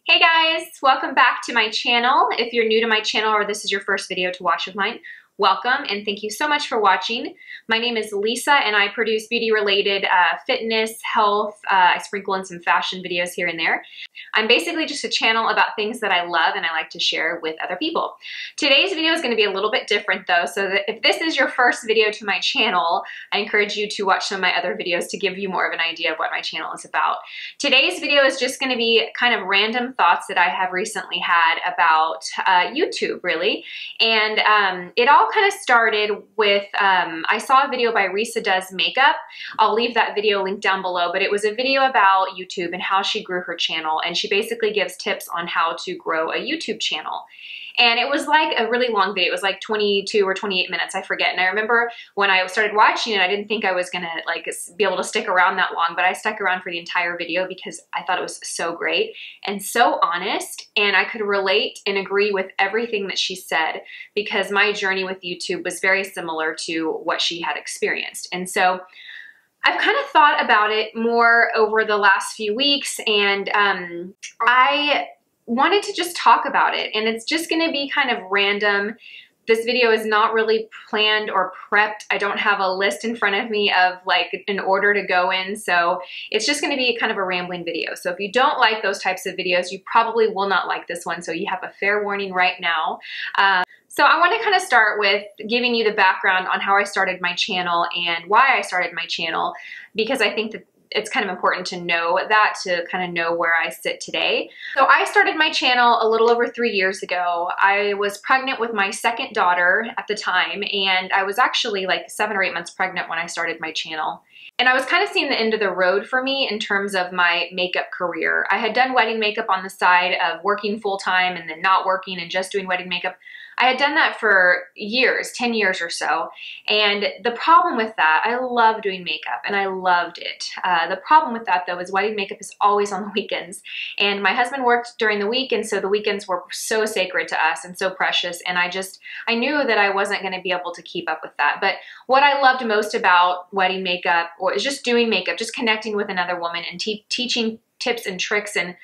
Hey guys, welcome back to my channel. If you're new to my channel or this is your first video to watch of mine, welcome and thank you so much for watching. My name is Lisa and I produce beauty related fitness, health, I sprinkle in some fashion videos here and there. I'm basically just a channel about things that I love and I like to share with other people. Today's video is going to be a little bit different though, so that if this is your first video to my channel, I encourage you to watch some of my other videos to give you more of an idea of what my channel is about. Today's video is just going to be kind of random thoughts that I have recently had about YouTube really, and it all kind of started with, I saw a video by Risa Does Makeup. I'll leave that video linked down below, but it was a video about YouTube and how she grew her channel, and she basically gives tips on how to grow a YouTube channel. And it was like a really long video. It was like 22 or 28 minutes, I forget. And I remember when I started watching it, I didn't think I was gonna like be able to stick around that long, but I stuck around for the entire video because I thought it was so great and so honest, and I could relate and agree with everything that she said because my journey with YouTube was very similar to what she had experienced. And so I've kind of thought about it more over the last few weeks, and I wanted to just talk about it, and it's just going to be kind of random. This video is not really planned or prepped. I don't have a list in front of me of like an order to go in, so it's just going to be kind of a rambling video. So if you don't like those types of videos, you probably will not like this one, so you have a fair warning right now. So I want to kind of start with giving you the background on how I started my channel and why I started my channel, because I think that it's kind of important to know that, to kind of know where I sit today. So I started my channel a little over 3 years ago. I was pregnant with my second daughter at the time, and I was actually like 7 or 8 months pregnant when I started my channel. And I was kind of seeing the end of the road for me in terms of my makeup career. I had done wedding makeup on the side of working full-time and then not working and just doing wedding makeup. I had done that for years, 10 years or so. And the problem with that, I love doing makeup and I loved it. The problem with that though is wedding makeup is always on the weekends. And my husband worked during the week, and so the weekends were so sacred to us and so precious. And I knew that I wasn't going to be able to keep up with that. But what I loved most about wedding makeup was just doing makeup, just connecting with another woman and teaching tips and tricks, and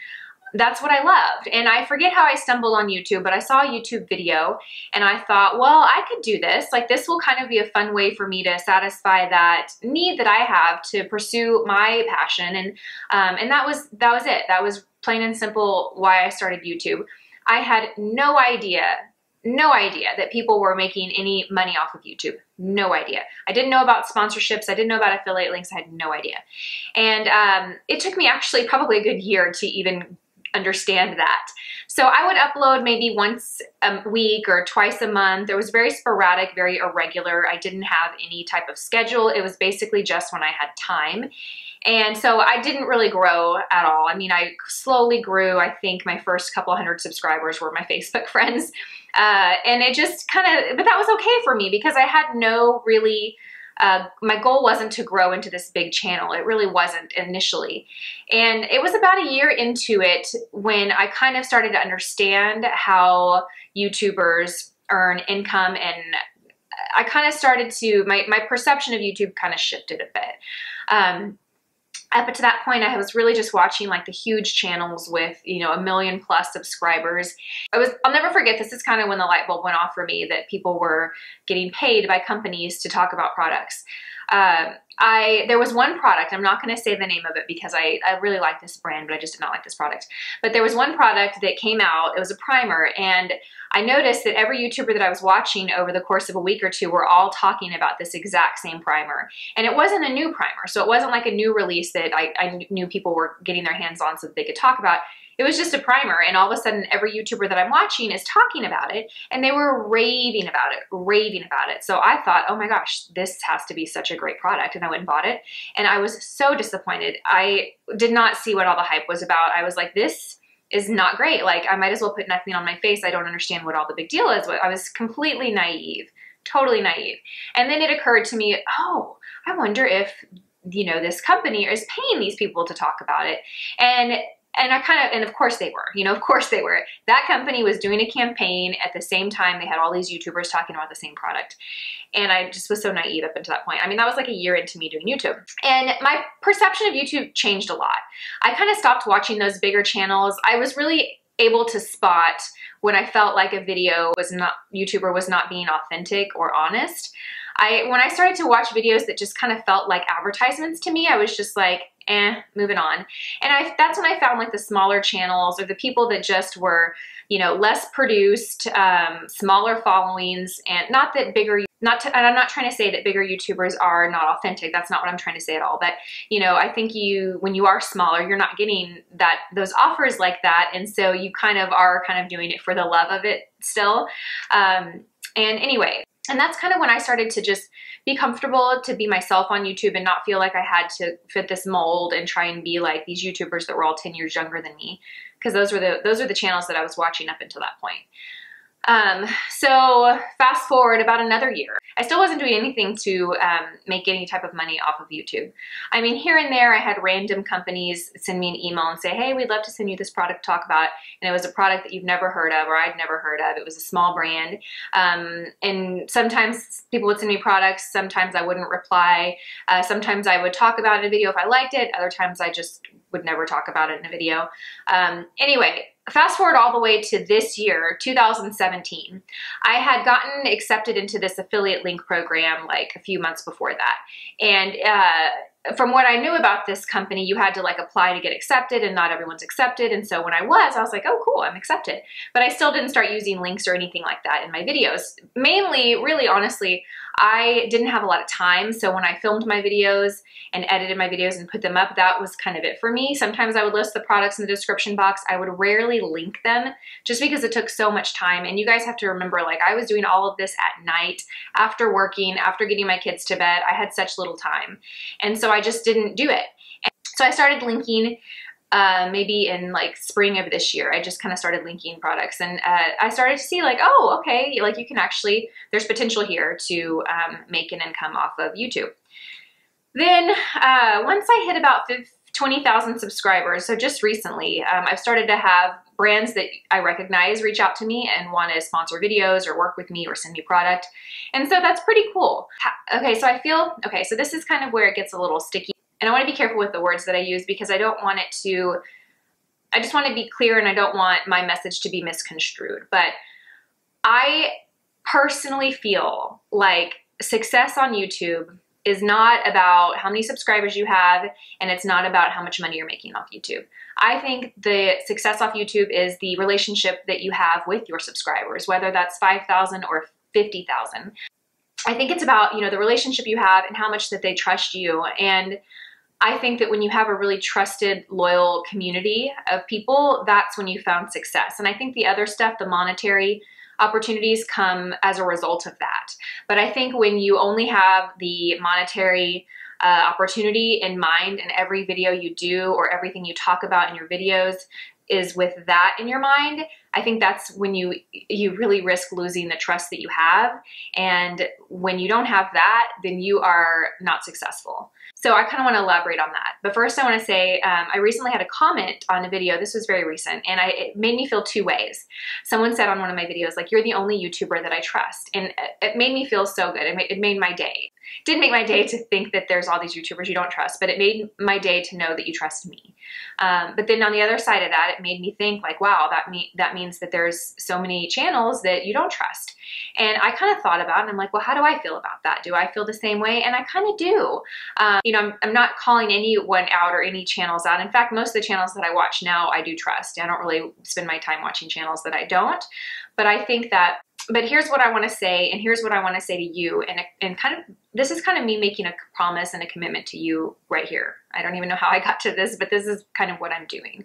that's what I loved. And I forget how I stumbled on YouTube, but I saw a YouTube video and I thought, well, I could do this. Like, this will kind of be a fun way for me to satisfy that need that I have to pursue my passion. And that was it. That was plain and simple why I started YouTube. I had no idea that people were making any money off of YouTube. No idea. I didn't know about sponsorships. I didn't know about affiliate links. I had no idea. And it took me actually probably a good year to even understand that. So I would upload maybe once a week or twice a month. It was very sporadic, very irregular. I didn't have any type of schedule. It was basically just when I had time. And so I didn't really grow at all. I mean, I slowly grew. I think my first couple hundred subscribers were my Facebook friends. And it just kind of, but that was okay for me because I had no really, my goal wasn't to grow into this big channel. It really wasn't initially. And it was about a year into it when I kind of started to understand how YouTubers earn income, and I kind of started to, my perception of YouTube kind of shifted a bit. Up to that point, I was really just watching like the huge channels with, you know, 1 million+ subscribers. I'll never forget, this is kind of when the light bulb went off for me that people were getting paid by companies to talk about products. There was one product, I'm not going to say the name of it because I really like this brand, but I just did not like this product. But there was one product that came out, it was a primer, and I noticed that every YouTuber that I was watching over the course of a week or two were all talking about this exact same primer. And it wasn't a new primer, so it wasn't like a new release that I knew people were getting their hands on so that they could talk about. It was just a primer, and all of a sudden every YouTuber that I'm watching is talking about it, and they were raving about it. So I thought, oh my gosh, this has to be such a great product, and I went and bought it, and I was so disappointed. I did not see what all the hype was about. I was like, this is not great. Like, I might as well put nothing on my face. I don't understand what all the big deal is. I was completely naive, totally naive. And then it occurred to me, oh, I wonder if, you know, this company is paying these people to talk about it. And And of course they were, you know, of course they were. That company was doing a campaign at the same time. They had all these YouTubers talking about the same product. And I just was so naive up until that point. I mean, that was like a year into me doing YouTube. And my perception of YouTube changed a lot. I kind of stopped watching those bigger channels. I was really able to spot when I felt like a YouTuber was not being authentic or honest. When I started to watch videos that just kind of felt like advertisements to me, I was just like, moving on. And that's when I found like the smaller channels or the people that just were, you know, less produced, smaller followings, and not that bigger, and I'm not trying to say that bigger YouTubers are not authentic. That's not what I'm trying to say at all. But, you know, I think when you are smaller, you're not getting those offers like that. And so you kind of are doing it for the love of it still. And anyway, and that's kind of when I started to just be comfortable to be myself on YouTube and not feel like I had to fit this mold and try and be like these YouTubers that were all 10 years younger than me. Because those were the channels that I was watching up until that point. So fast forward about another year. I still wasn't doing anything to make any type of money off of YouTube. I mean, here and there I had random companies send me an email and say, hey, we'd love to send you this product to talk about. And it was a product that you've never heard of or I'd never heard of. It was a small brand. And sometimes people would send me products. Sometimes I wouldn't reply. Sometimes I would talk about it in a video if I liked it. Other times I just would never talk about it in a video. Anyway, fast forward all the way to this year, 2017. I had gotten accepted into this affiliate link program like a few months before that. And from what I knew about this company, you had to like apply to get accepted and not everyone's accepted. And so when I was like, oh, cool, I'm accepted. But I still didn't start using links or anything like that in my videos. Mainly, really honestly, I didn't have a lot of time. So when I filmed my videos and edited my videos and put them up, that was kind of it for me. Sometimes I would list the products in the description box. I would rarely link them just because it took so much time. And you guys have to remember, like, I was doing all of this at night, after working, after getting my kids to bed. I had such little time. And so I just didn't do it. And so I started linking maybe in like spring of this year. I just kind of started linking products, and I started to see like, oh, okay, like you can actually, there's potential here to make an income off of YouTube. Then once I hit about 20,000 subscribers, so just recently, I've started to have brands that I recognize reach out to me and want to sponsor videos or work with me or send me product. And so that's pretty cool. Okay, so this is kind of where it gets a little sticky. And I want to be careful with the words that I use because I don't want it to, I just want to be clear and I don't want my message to be misconstrued. But I personally feel like success on YouTube is not about how many subscribers you have, and it's not about how much money you're making off YouTube. I think the success off YouTube is the relationship that you have with your subscribers, whether that's 5,000 or 50,000. I think it's about, you know, the relationship you have and how much that they trust you. And I think that when you have a really trusted, loyal community of people, that's when you found success. And I think the other stuff, the monetary opportunities, come as a result of that. But I think when you only have the monetary opportunity in mind and every video you do or everything you talk about in your videos is with that in your mind, I think that's when you really risk losing the trust that you have. And when you don't have that, then you are not successful. So I kind of want to elaborate on that. But first I want to say, I recently had a comment on a video, this was very recent, and it made me feel two ways. Someone said on one of my videos, like, you're the only YouTuber that I trust. And it made me feel so good. It made my day. It didn't make my day to think that there's all these YouTubers you don't trust, but it made my day to know that you trust me. But then on the other side of that, it made me think like, wow, that means that there's so many channels that you don't trust. And I kind of thought about it and I'm like, well, how do I feel about that? Do I feel the same way? And I kind of do. You know, I'm not calling anyone out or any channels out. In fact, most of the channels that I watch now, I do trust. I don't really spend my time watching channels that I don't. But I think that, but here's what I want to say, and here's what I want to say to you, and kind of, this is kind of me making a promise and a commitment to you right here. I don't even know how I got to this, but this is kind of what I'm doing.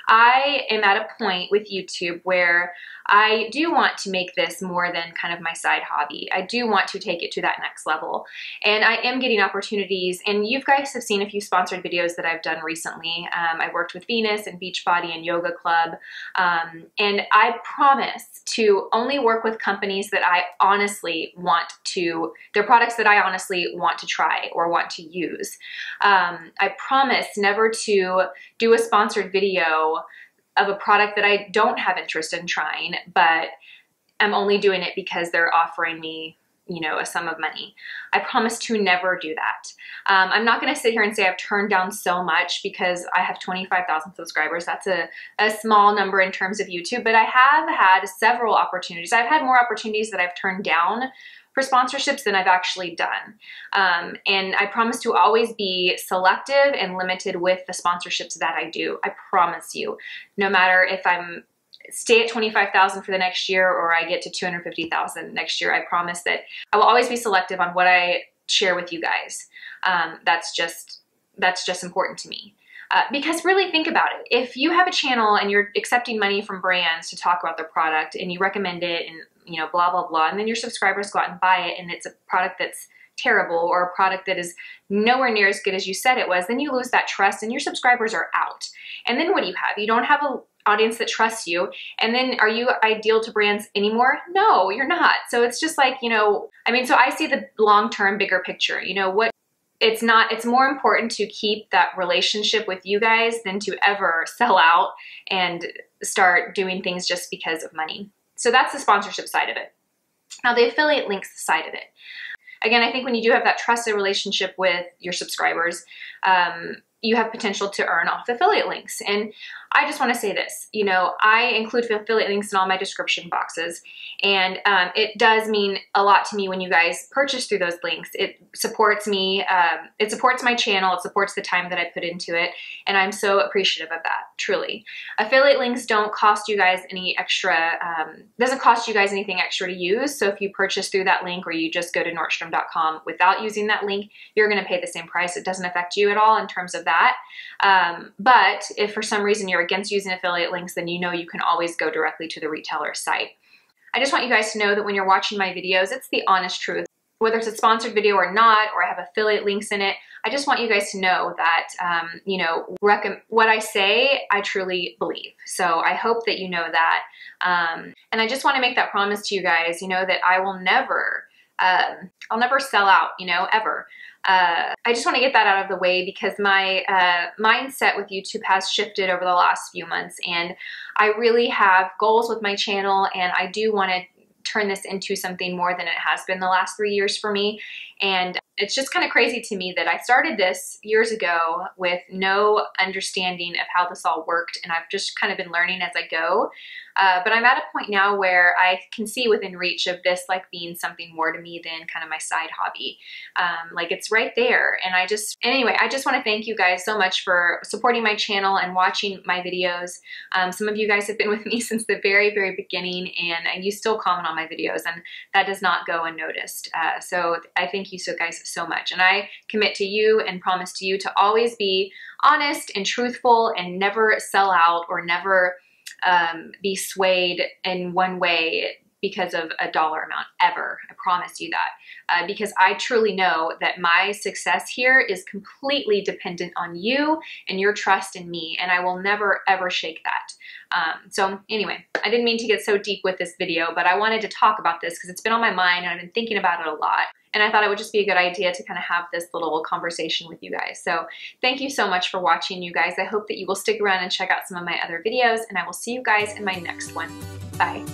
I am at a point with YouTube where I do want to make this more than kind of my side hobby. I do want to take it to that next level. And I am getting opportunities, and you guys have seen a few sponsored videos that I've done recently. I worked with Venus and Beachbody and Yoga Club. And I promise to only work with companies that I honestly want to, their products that I honestly want to try or want to use. I promise never to do a sponsored video of a product that I don't have interest in trying, but I'm only doing it because they're offering me, you know, a sum of money. I promise to never do that. I'm not going to sit here and say I've turned down so much because I have 25,000 subscribers. That's a small number in terms of YouTube, but I have had several opportunities. I've had more opportunities that I've turned down for sponsorships than I've actually done. And I promise to always be selective and limited with the sponsorships that I do. I promise you, no matter if I'm stay at 25,000 for the next year or I get to 250,000 next year, I promise that I will always be selective on what I share with you guys. That's just important to me. Because really think about it. If you have a channel and you're accepting money from brands to talk about their product and you recommend it and, you know, blah, blah, blah, and then your subscribers go out and buy it and it's a product that's terrible or a product that is nowhere near as good as you said it was, then you lose that trust and your subscribers are out. And then what do you have? You don't have an audience that trusts you. And then are you ideal to brands anymore? No, you're not. So it's just like, you know, I mean, so I see the long-term bigger picture, you know, it's more important to keep that relationship with you guys than to ever sell out and start doing things just because of money. So that's the sponsorship side of it. Now the affiliate links side of it. Again, I think when you do have that trusted relationship with your subscribers, you have potential to earn off affiliate links. And I just want to say this, you know, I include affiliate links in all my description boxes, and it does mean a lot to me when you guys purchase through those links. It supports me, it supports my channel, it supports the time that I put into it, and I'm so appreciative of that, truly. Affiliate links don't cost you guys any extra, doesn't cost you guys anything extra to use, so if you purchase through that link or you just go to Nordstrom.com without using that link, you're going to pay the same price. It doesn't affect you at all in terms of that. But if for some reason you're against using affiliate links, then you know you can always go directly to the retailer site. I just want you guys to know that when you're watching my videos, it's the honest truth. Whether it's a sponsored video or not, or I have affiliate links in it, I just want you guys to know that, you know, what I say, I truly believe. So I hope that you know that. And I just want to make that promise to you guys, you know, that I will never, I'll never sell out, you know, ever. I just want to get that out of the way because my mindset with YouTube has shifted over the last few months, and I really have goals with my channel, and I do want to turn this into something more than it has been the last 3 years for me. And it's just kind of crazy to me that I started this years ago with no understanding of how this all worked, and I've just kind of been learning as I go. But I'm at a point now where I can see within reach of this like being something more to me than kind of my side hobby. Like it's right there. And anyway, I just want to thank you guys so much for supporting my channel and watching my videos. Some of you guys have been with me since the very, very beginning, and you still comment on my videos, and that does not go unnoticed. So I thank you guys so much. And I commit to you and promise to you to always be honest and truthful and never sell out or never be swayed in one way because of a dollar amount, ever. I promise you that. Because I truly know that my success here is completely dependent on you and your trust in me, and I will never ever shake that. So anyway, I didn't mean to get so deep with this video, but I wanted to talk about this because it's been on my mind and I've been thinking about it a lot. And I thought it would just be a good idea to kind of have this little conversation with you guys. So thank you so much for watching, you guys. I hope that you will stick around and check out some of my other videos, and I will see you guys in my next one. Bye.